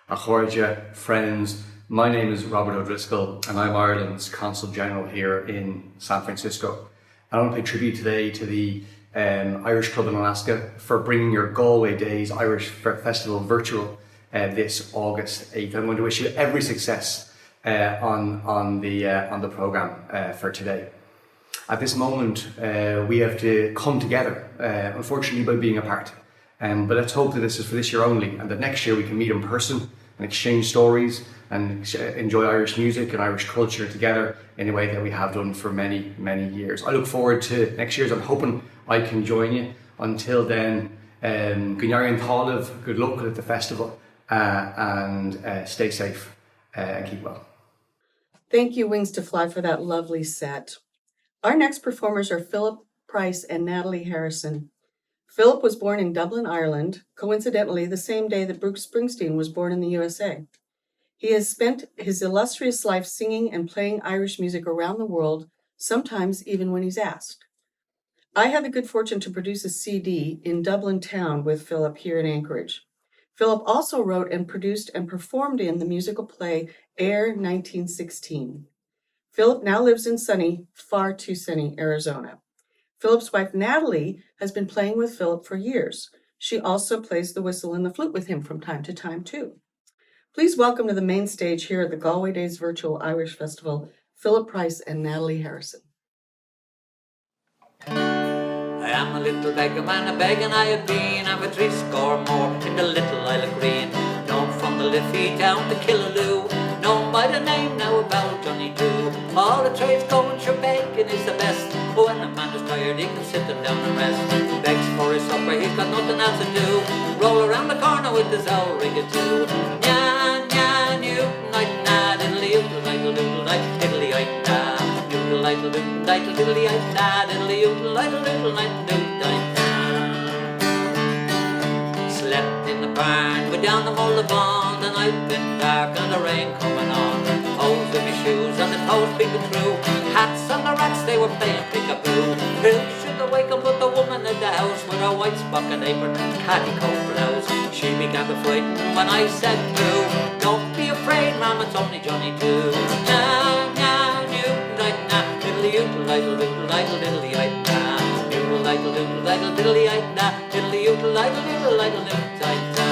Achorja, friends, my name is Robert O'Driscoll and I'm Ireland's Consul General here in San Francisco. I want to pay tribute today to the Irish Club in Alaska for bringing your Galway Days Irish Festival virtual this August 8th. I'm going to wish you every success on the programme for today. At this moment, we have to come together, unfortunately by being apart. But let's hope that this is for this year only, and that next year we can meet in person and exchange stories and enjoy Irish music and Irish culture together in a way that we have done for many, many years. I look forward to next year's. I'm hoping I can join you. Until then, Gunyarian Thalav, good luck at the festival, and stay safe and keep well. Thank you, Wings to Fly, for that lovely set. Our next performers are Phillip Price and Natalie Harrison. Phillip was born in Dublin, Ireland, coincidentally the same day that Bruce Springsteen was born in the USA. He has spent his illustrious life singing and playing Irish music around the world, sometimes even when he's asked. I had the good fortune to produce a CD in Dublin town with Phillip here in Anchorage. Phillip also wrote and produced and performed in the musical play Air 1916. Phillip now lives in sunny, far too sunny, Arizona. Phillip's wife, Natalie, has been playing with Phillip for years. She also plays the whistle and the flute with him from time to time, too. Please welcome to the main stage here at the Galway Days Virtual Irish Festival, Phillip Price and Natalie Harrison. I am a little beggar man, a begging I have been, I've a threescore more in the little Isle of Green. Known from the Liffey down to Killaloo, known by the name now about Johnny Doo. All the trades going, sure bacon is the best, but when a man is tired he can sit him down and rest. Begs for his supper, he's got nothing else to do, roll around the corner with his old rig-a-doo. Nya, nya, newt-night, na, diddly-oot-light-a-doodle-light, diddly-oit-na, doodle-light-a-doodle-light, diddly-oit-na, diddly-oot-light-a-doodle-light-a-doodle-light. Slept in the barn, go down the Mullabond, the night been dark and the rain coming on. Holes in my shoes and the toes peeping through, hats on the rats, they were playing peek-a-boo. Who should have wakened but the woman in the house with her white spotted apron and catty-coat blouse? She began to frighten when I said boo. Don't be afraid, ma'am, it's only Johnny Doo. Now, now, newt-night-na, diddly-oot-light-a-doodle-light-a, diddly-oit-na, doodle-light-a-doodle-light-a-diddly-oit-na, diddly-oot-light-a-doodle-light-a-diddly-oit-na.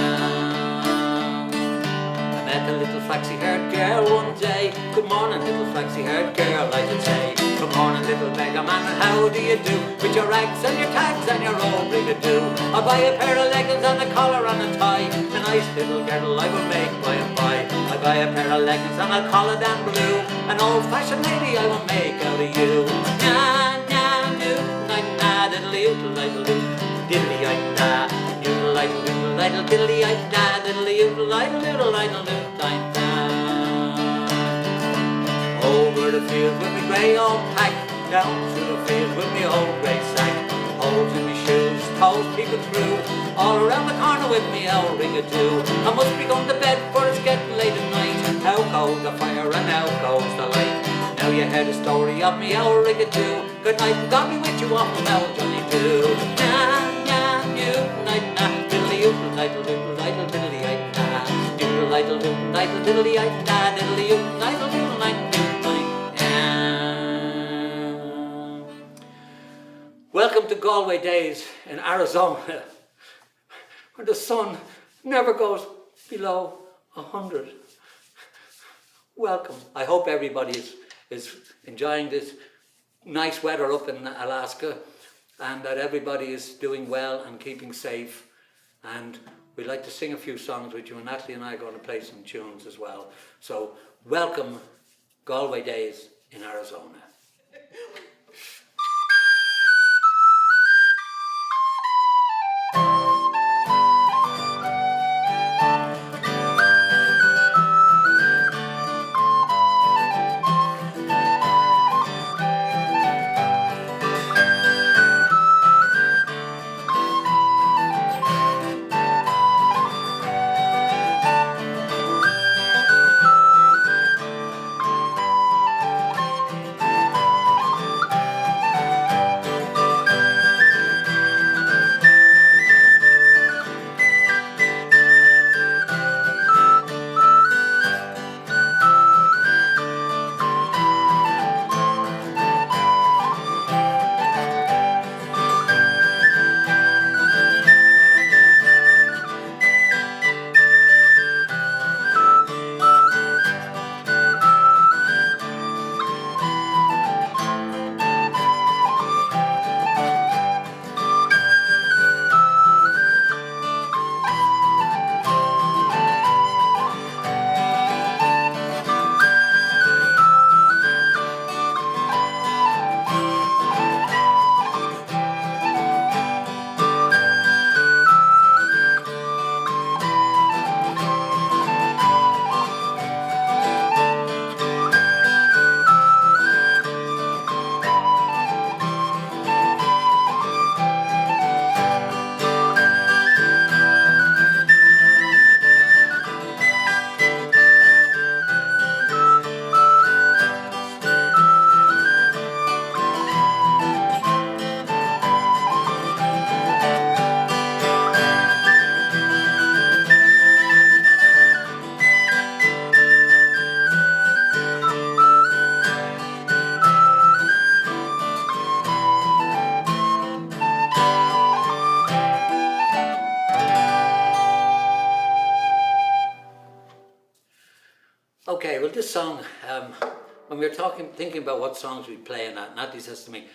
Met a little flaxy-haired girl one day. Good morning, little flaxy-haired girl, I did say. Good morning, little beggar man, and how do you do? With your rags and your tags and your old rig-a-doo. I'll buy a pair of leggings and a collar and a tie, a nice little girdle I will make by and by. I'll buy a pair of leggings and I'll collar them blue, an old-fashioned lady I will make out of you. Na, na, noo, night, na, diddly-oot-light-a-doo, diddly-oit-na, noodle-light-a-doodle-light-a, diddly-oit-na, diddly-oot-light-a-doodle-light-a-doo. Over the field with me grey old pack, down through the field with me old grey sack. Holes in me shoes, toes peeping through, all around the corner with me old rig-a-doo. I must be going to bed for it's getting late at night. Out goes the fire and out goes the light. Now you heard the story of me old rig-a-doo. Good night and God be with you off from old Johnny Doo. Na, na, newt-night, na, diddly-oot-light-a-doodle-light-a, diddly-oit-na, doodle-light-a-doodle-light-a, diddly-oit-na, diddly-oot-light-a-doodle-light-a. Welcome to Galway Days in Arizona, where the sun never goes below 100. Welcome. I hope everybody is enjoying this nice weather up in Alaska, and that everybody is doing well and keeping safe. And we'd like to sing a few songs with you, and Natalie and I are going to play some tunes as well. So welcome Galway Days in Arizona. Okay, well, this song, when we were thinking about what songs we'd play in that, Natalie says to me,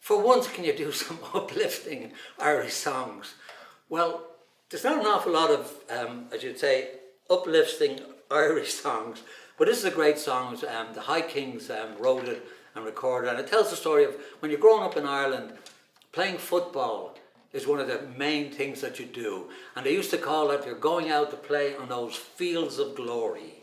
for once, can you do some uplifting Irish songs? Well, there's not an awful lot of, I should say, uplifting Irish songs, but this is a great song. The High Kings wrote it and recorded it, and it tells the story of when you're growing up in Ireland, playing football is one of the main things that you do. And they used to call it, you're going out to play on those fields of glory.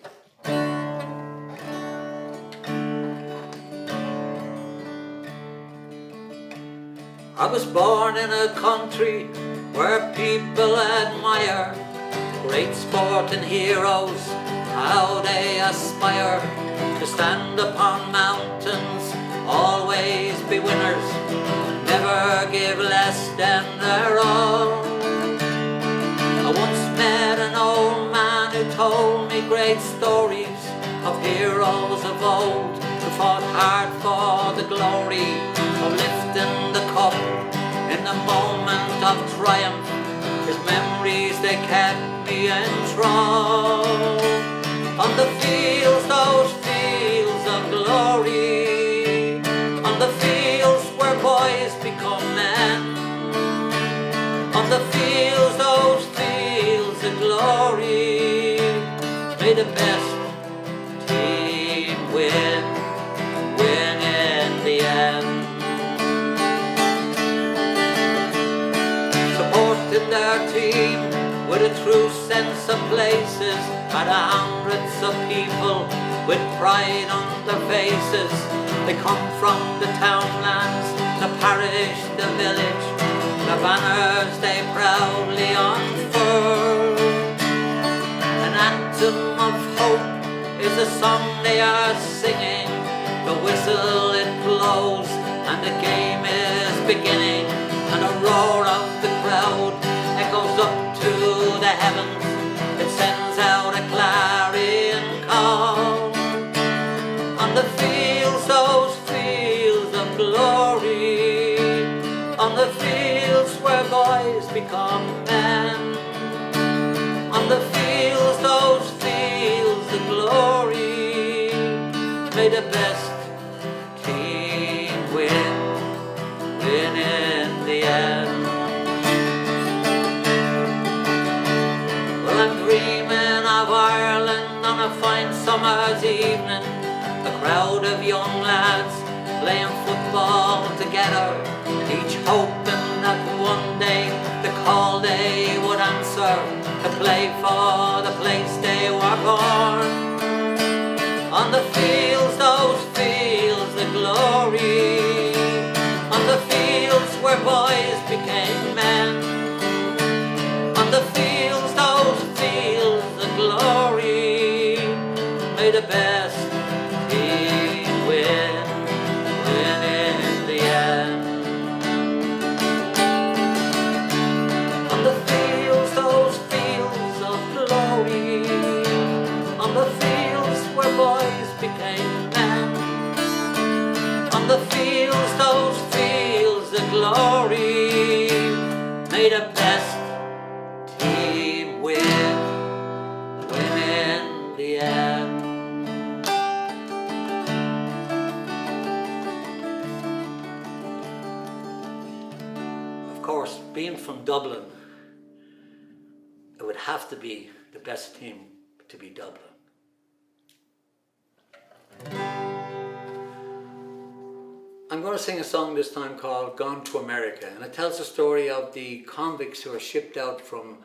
I was born in a country where people admire great sporting heroes, how they aspire to stand upon mountains, always be winners, never give less than their all. I once met an old man who told me great stories of heroes of old who fought hard for the glory of lifting the cup in the moment of triumph. His memories, they kept me enthralled. On the fields, those fields of glory, on the fields where boys become men, on the fields, those fields of glory, may the best team win in the end. Supported their team with a true sense of places, had hundreds of people with pride on their faces. They come from the townlands, the parish, the village, the banners they proudly unfurl. An anthem of hope is the song they are singing. The whistle it blows and the game is beginning, and the roar of the crowd echoes up to the heavens. It sends out a clarion call. On the fields, those fields of glory, on the fields where boys become men, on the fields, those fields of glory, may the best team win in the end. Well, I'm dreaming of Ireland on a fine summer's evening, a crowd of young lads playing football together, each hoping that one day the call they would answer to play for the place they were born. On the fields, those fields of glory, on the fields where boys became men, on the fields, those fields of glory, may the best team win in the end. On the fields, those fields of glory, on the fields where boys became men, on the fields, those fields of glory, may the best team win in the end. Of course, being from Dublin, it would have to be the best team to be Dublin. I'm going to sing a song this time called Gone to America, and it tells the story of the convicts who were shipped out from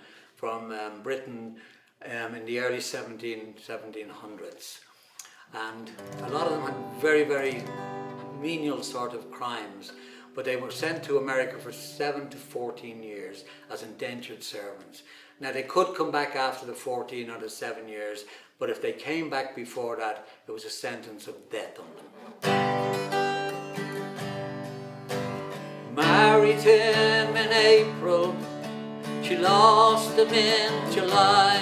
Britain in the early 1700s. And a lot of them had very, very menial sort of crimes, but they were sent to America for 7 to 14 years as indentured servants. Now they could come back after the 14 or the 7 years, but if they came back before that, it was a sentence of death on them. Married him in April, she lost him in July.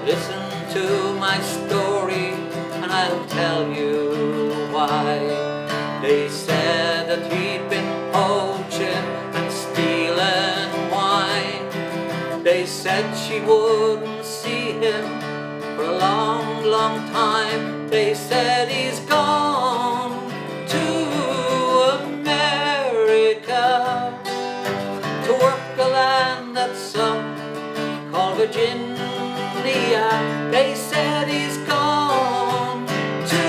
Listen to my story and I'll tell you why. They said that he'd been poaching and stealing wine. They said she wouldn't see him for a long, long long time. They said he's gone to America to work the land that some call Virginia. They said he's gone to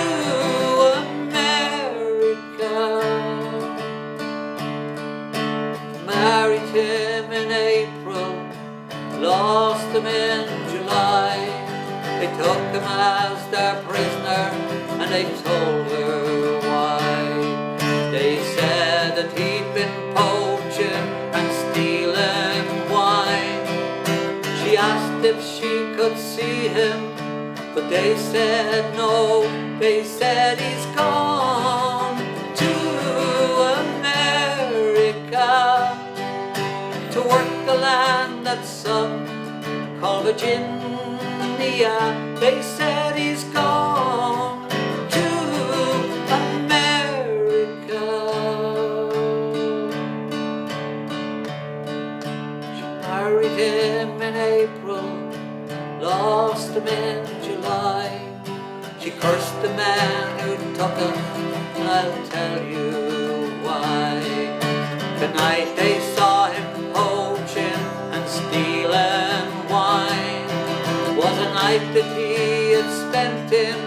America. Married him in April, lost him in July. They took him as their prisoner and they told her why. They said that he'd been poaching and stealing wine. She asked if she could see him, but they said no. They said he's gone to America to work the land that some call Virginia. They said he's gone to America. She married him in April, lost him in July. She cursed the man who took him, and I'll tell you why. The night they saw him poaching and stealing wine was a night that he had spent in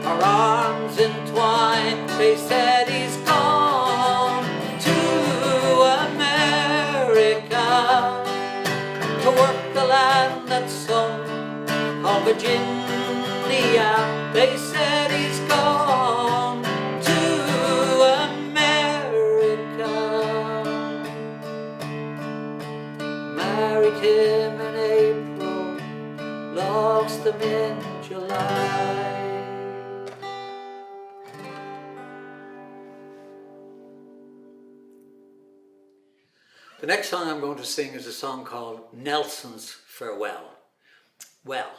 her arms entwined. They said he's gone to America to work the land that some call Virginia. They said he's gone to America. Married him in April, lost him in July. The next song I'm going to sing is a song called Nelson's Farewell. Well,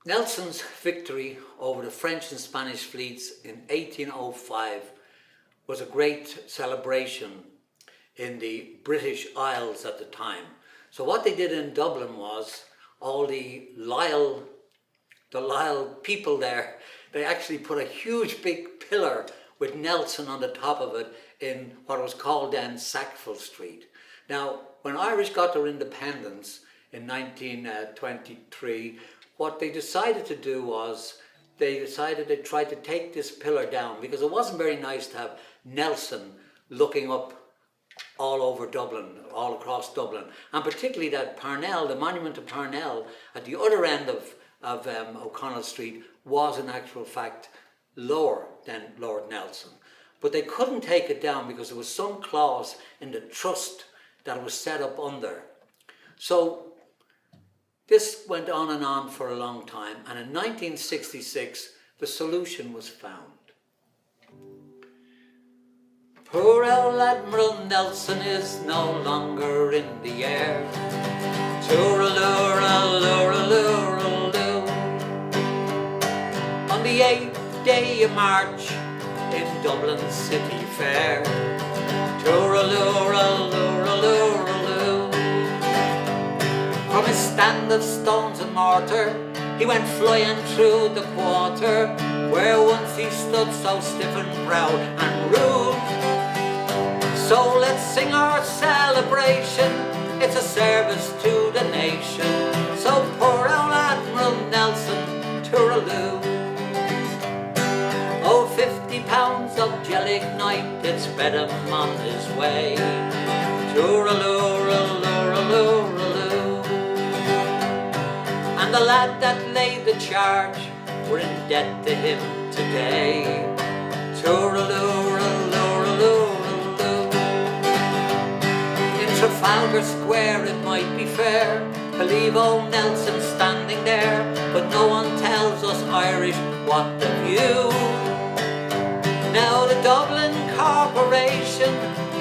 Nelson's victory over the French and Spanish fleets in 1805 was a great celebration in the British Isles at the time. So what they did in Dublin was all the Lisle people there, they actually put a huge big pillar with Nelson on the top of it in what was called then Sackville Street. Now, when Irish got their independence in 1923, what they decided to do was they tried to take this pillar down because it wasn't very nice to have Nelson looking up all over Dublin, all across Dublin, and particularly that Parnell, the monument to Parnell at the other end of O'Connell Street was in actual fact lower than Lord Nelson. But they couldn't take it down because there was some clause in the trust that it was set up under. So this went on for a long time, and in 1966 the solution was found. Poor old Admiral Nelson is no longer in the air. Tooraloo-raloo-raloo-raloo. On the 8th day of March in Dublin City Fair. Tooraloo-raloo-raloo-raloo. From his stand of stones and mortar, he went flying through the quarter, where once he stood so stiff and proud and rude. So let's sing our celebration, it's a service to the nation. So poor old Admiral Nelson, tooraloo. Oh, 50 pounds of gelignite, it sped him on his way. Tooraloo-raloo-raloo-raloo. And the lad that laid the charge, we're in debt to him today. Tooraloo-raloo-raloo-raloo. In Trafalgar Square it might be fair to leave old Nelson standing there, but no one tells us Irish what the view. Now the Dublin Corporation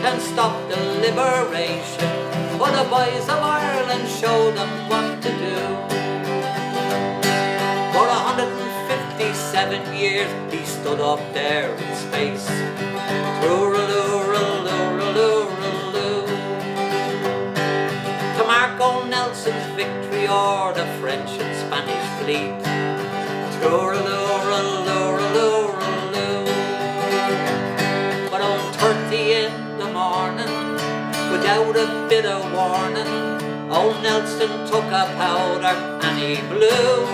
can stop the liberation, but the boys of Ireland show them what to do. For 157 years he stood up there in space. Tooraloo-raloo-raloo-raloo. To mark old Nelson's victory o'er the French and Spanish fleet. Tooraloo-raloo-raloo-raloo. But on 30 in the morning, without a bit of warning, old Nelson took a powder and he blew.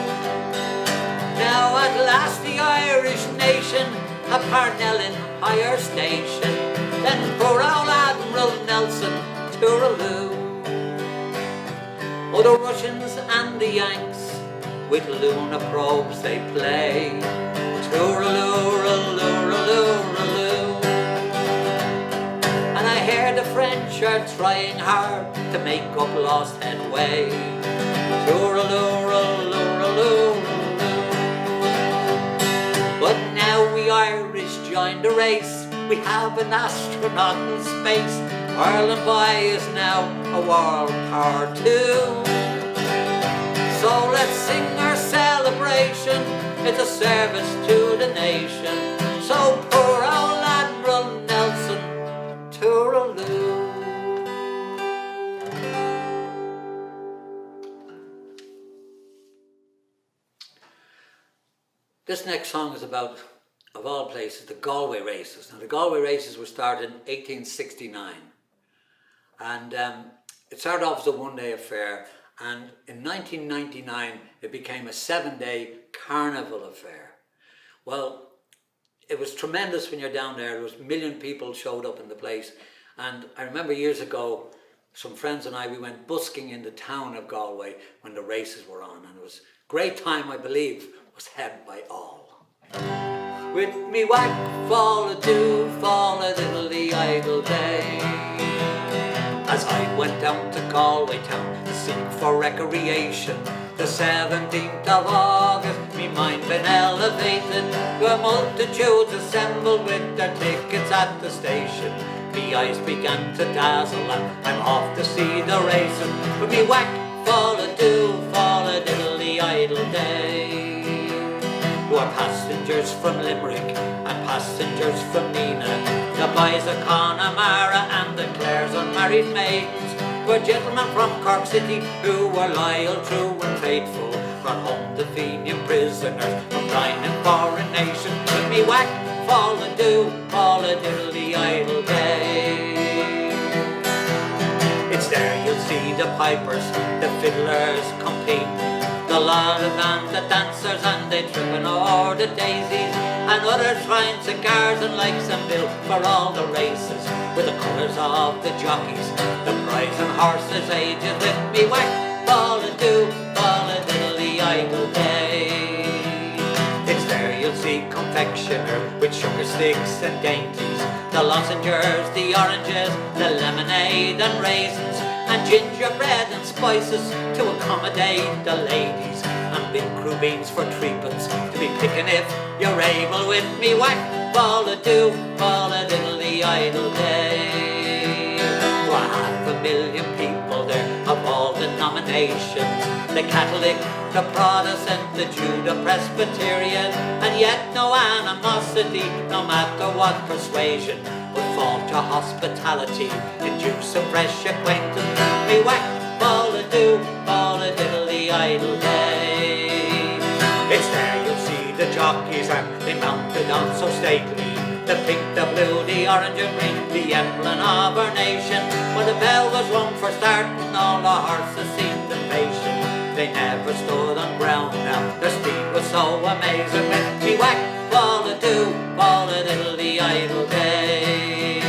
Now at last the Irish nation a Parnell in higher station than poor old Admiral Nelson. Tooraloo. Oh, the Russians and the Yanks with lunar probes they play. Tooraloo-raloo-raloo-raloo. And I hear the French are trying hard to make up lost headway. Tooraloo-raloo-raloo-raloo. But now we Irish join the race. We have an astronaut in space. Ireland boy is now a world power too. So let's sing our celebration. It's a service to the nation. So poor old Admiral Nelson. Tooraloo. This next song is about, of all places, the Galway races. Now the Galway races were started in 1869. And it started off as a one-day affair, and in 1999 it became a 7-day carnival affair. Well, it was tremendous when you're down there. There was 1 million people showed up in the place, and I remember years ago, some friends and I, we went busking in the town of Galway when the races were on, and it was a great time. I believe was had by all. With me whack, fall a do, fall a diddly idle day. As I went down to Galway town to seek for recreation, the 17th of August, me mind been elevated. The multitudes assembled with their tickets at the station. Me eyes began to dazzle and I'm off to see the racing. With me whack, fall a do, fall a diddly idle day. Who are passengers from Limerick and passengers from Nina, the boys of Connemara and the Clares unmarried maidens, were gentlemen from Cork City who were loyal, true and faithful, brought home the Fenian prisoners from dying in foreign nation. With me whack, fall a do, fall a diddly idle day. It's there you'll see the pipers, the fiddlers compete, the lollies and the dancers, and they tripping o'er the daisies, and others frying cigars and likes and bill for all the races, with the colours of the jockeys, the prize and horses' ages. With me whack, fall a do, fall a diddly idle day. It's there you'll see confectioner with sugar sticks and dainties, the lozenges, the oranges, the lemonade and raisins, and gingerbread and spices to accommodate the ladies, and big crew beans for threepence to be picking if you're able. With me whack, fall a do, fall a diddly idle day. Well, 500,000 people there of all denominations, the Catholic, the Protestant, the Jew, the Presbyterian, and yet no animosity, no matter what persuasion, would fall to hospitality, induce a fresh acquaintance. Me whack, fall a do, fall a diddly idle day. It's there you'll see the jockeys and they mounted on so stately, the pink, the blue, the orange and green, the emblem of our nation. When the bell was rung for starting, all the horses seemed impatient. They never stood on ground now, their speed was so amazing. With me whack, fall a do, fall a diddly idle day.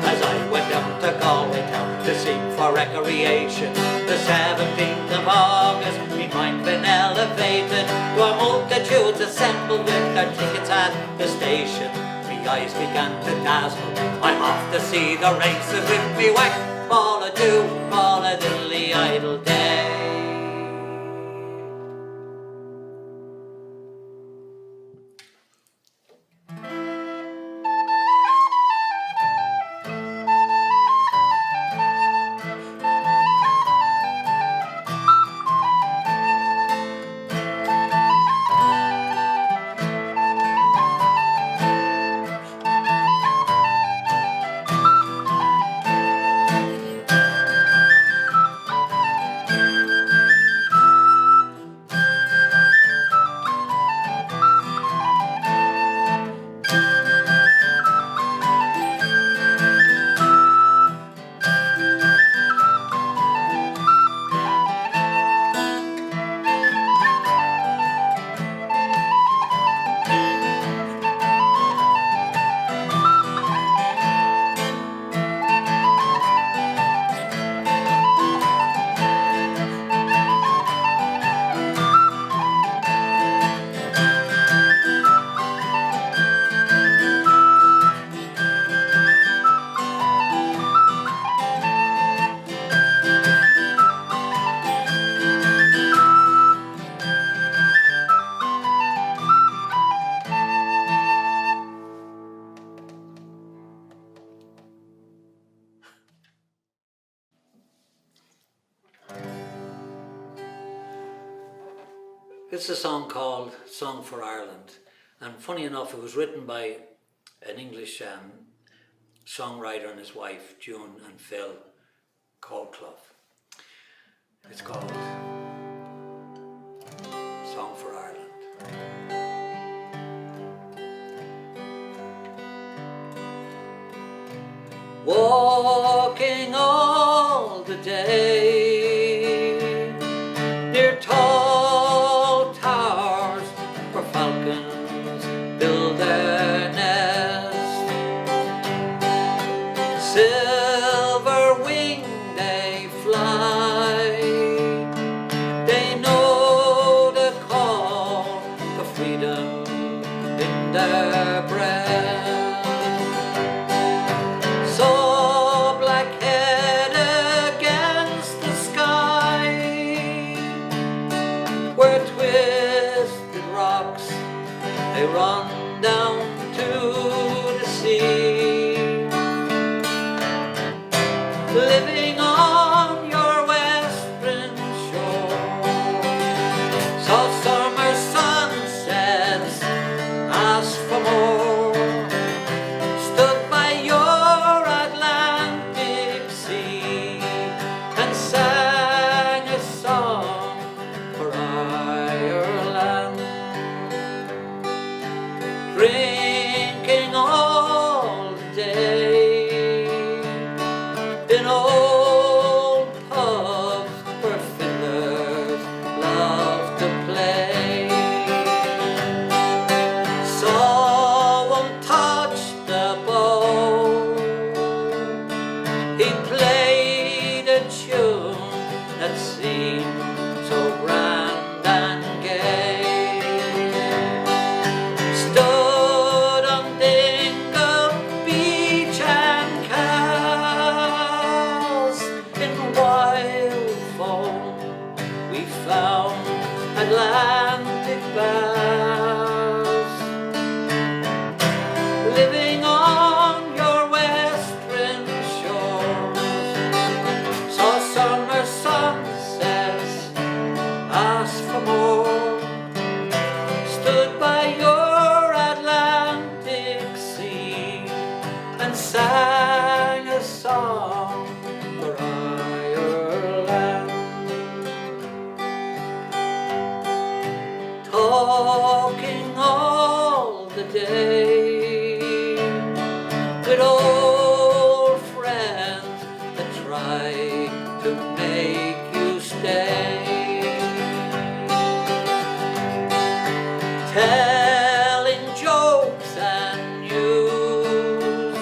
As I went down to Galway town to seek for recreation, the 17th of August, me mind been elevated. To a multitudes assembled with their tickets at the station. Me eyes began to dazzle, I'm off to see the races. With me whack, fall a do, fall a diddly idle day. It's a song called Song for Ireland. And funny enough, it was written by an English songwriter and his wife, June and Phil Clough. It's called Song for Ireland. Walking all the day near tall towers where falcons build their nest, silver winged they fly, they know the call of freedom in their breast. So black-head against the sky, where twisted rocks they run down to the sea, living on your western shore. Saw summer sunsets, asked for more, stood by your Atlantic sea and sang a song for Ireland, drinking all day in old pubs where fiddlers love to play. Someone touched the bow, he played a tune that seemed so grand and gay. Stood on Dingle Beach and cast in wild foam we found Atlantic bass, living on your western shores. Saw summer sunsets, asked for more, stood by your Atlantic sea and sang a song for Ireland. Talking all the day with old friends that try to make you stay, telling jokes and news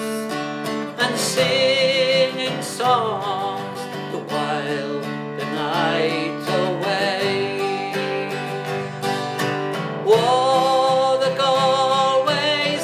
and singing songs to while the night away. Oh, the Galway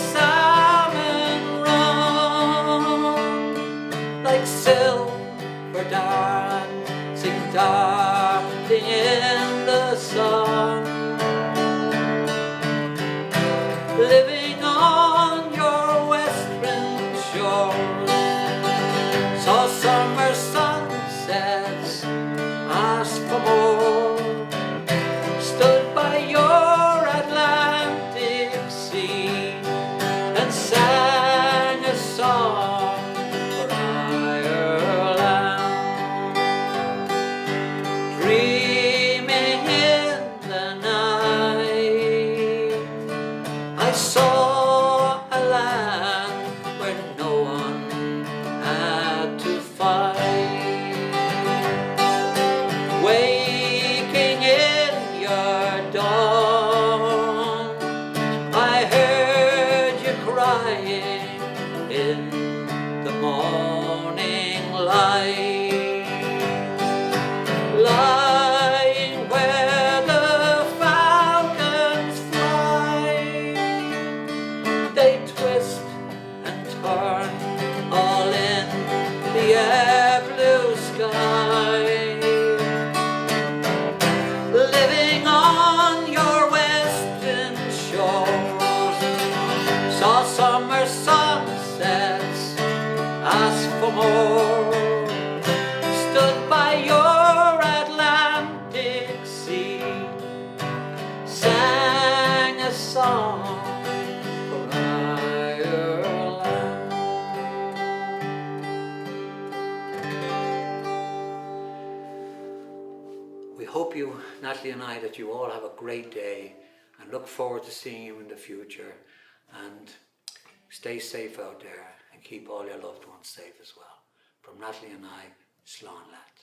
song for Ireland. We hope you, Natalie and I, that you all have a great day and look forward to seeing you in the future. And stay safe out there and keep all your loved ones safe as well. From Natalie and I, Slán Lads.